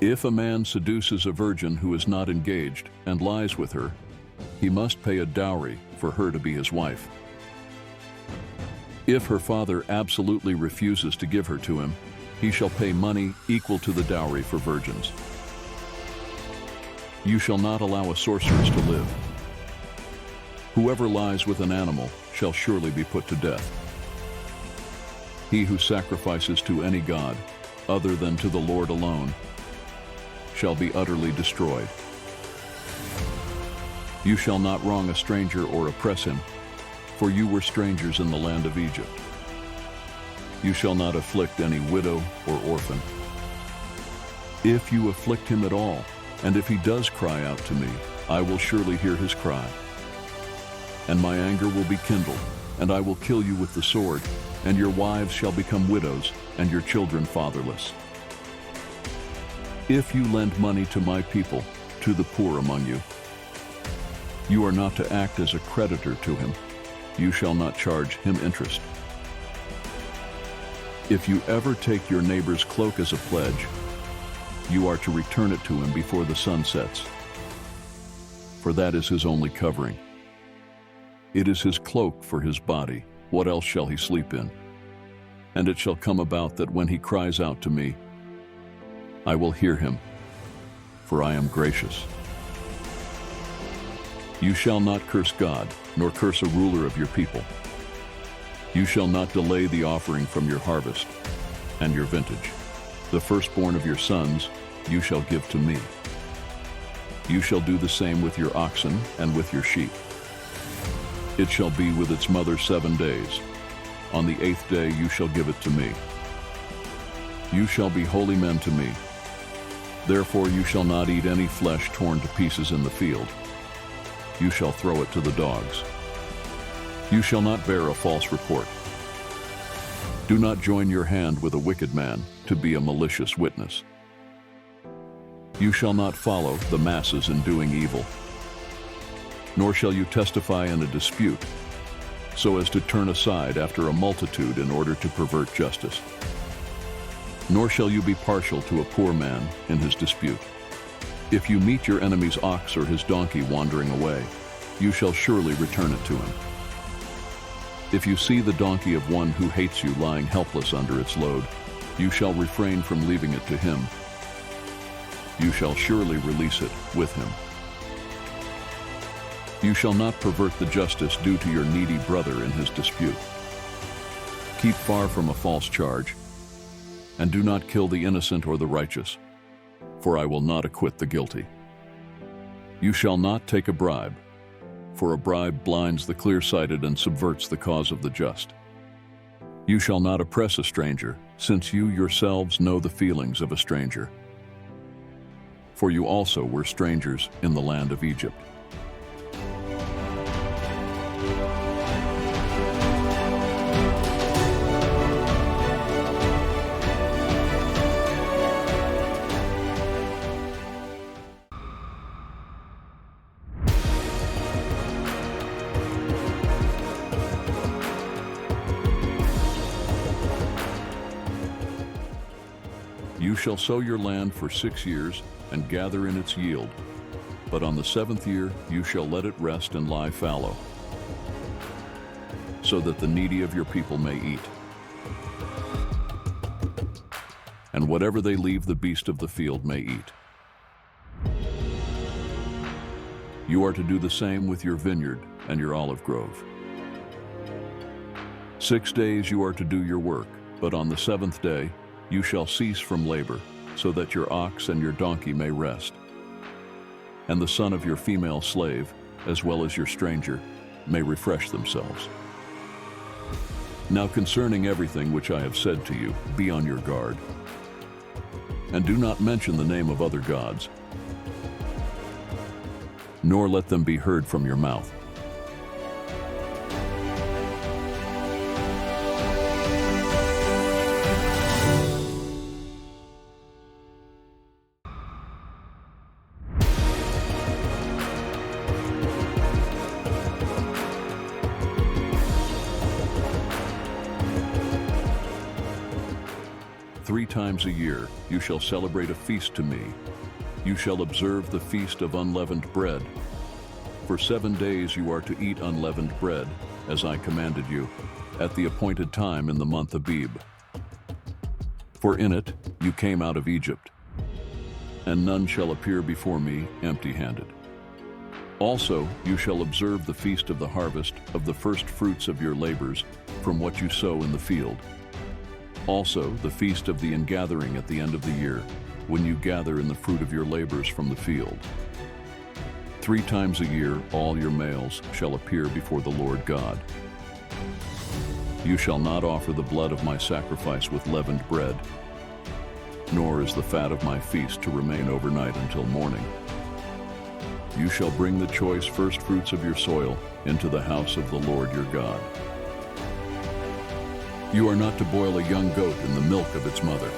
If a man seduces a virgin who is not engaged and lies with her, he must pay a dowry for her to be his wife. If her father absolutely refuses to give her to him, he shall pay money equal to the dowry for virgins. You shall not allow a sorceress to live. Whoever lies with an animal shall surely be put to death. He who sacrifices to any god, other than to the Lord alone, shall be utterly destroyed. You shall not wrong a stranger or oppress him, for you were strangers in the land of Egypt. You shall not afflict any widow or orphan. If you afflict him at all, and if he does cry out to me, I will surely hear his cry. And my anger will be kindled, and I will kill you with the sword, and your wives shall become widows, and your children fatherless. If you lend money to my people, to the poor among you, you are not to act as a creditor to him. You shall not charge him interest. If you ever take your neighbor's cloak as a pledge, you are to return it to him before the sun sets, for that is his only covering. It is his cloak for his body. What else shall he sleep in? And it shall come about that when he cries out to me, I will hear him, for I am gracious. You shall not curse God, nor curse a ruler of your people. You shall not delay the offering from your harvest and your vintage. The firstborn of your sons you shall give to me. You shall do the same with your oxen and with your sheep. It shall be with its mother 7 days. On the 8th day you shall give it to me. You shall be holy men to me. Therefore you shall not eat any flesh torn to pieces in the field. You shall throw it to the dogs. You shall not bear a false report. Do not join your hand with a wicked man to be a malicious witness. You shall not follow the masses in doing evil, nor shall you testify in a dispute, so as to turn aside after a multitude in order to pervert justice. Nor shall you be partial to a poor man in his dispute. If you meet your enemy's ox or his donkey wandering away, you shall surely return it to him. If you see the donkey of one who hates you lying helpless under its load, you shall refrain from leaving it to him. You shall surely release it with him. You shall not pervert the justice due to your needy brother in his dispute. Keep far from a false charge, and do not kill the innocent or the righteous, for I will not acquit the guilty. You shall not take a bribe, for a bribe blinds the clear-sighted and subverts the cause of the just. You shall not oppress a stranger, since you yourselves know the feelings of a stranger. For you also were strangers in the land of Egypt. You shall sow your land for 6 years and gather in its yield, but on the 7th year you shall let it rest and lie fallow, so that the needy of your people may eat. And whatever they leave the beast of the field may eat. You are to do the same with your vineyard and your olive grove. 6 days you are to do your work, but on the 7th day you shall cease from labor, so that your ox and your donkey may rest, and the son of your female slave, as well as your stranger, may refresh themselves. Now concerning everything which I have said to you, be on your guard, and do not mention the name of other gods, nor let them be heard from your mouth. 3 times a year you shall celebrate a feast to me. You shall observe the feast of unleavened bread. For 7 days you are to eat unleavened bread, as I commanded you, at the appointed time in the month Abib. For in it you came out of Egypt, and none shall appear before me empty-handed. Also you shall observe the feast of the harvest of the first fruits of your labors from what you sow in the field. Also the feast of the ingathering at the end of the year, when you gather in the fruit of your labors from the field. 3 times a year all your males shall appear before the Lord God. You shall not offer the blood of my sacrifice with leavened bread, nor is the fat of my feast to remain overnight until morning. You shall bring the choice first fruits of your soil into the house of the Lord your God. You are not to boil a young goat in the milk of its mother.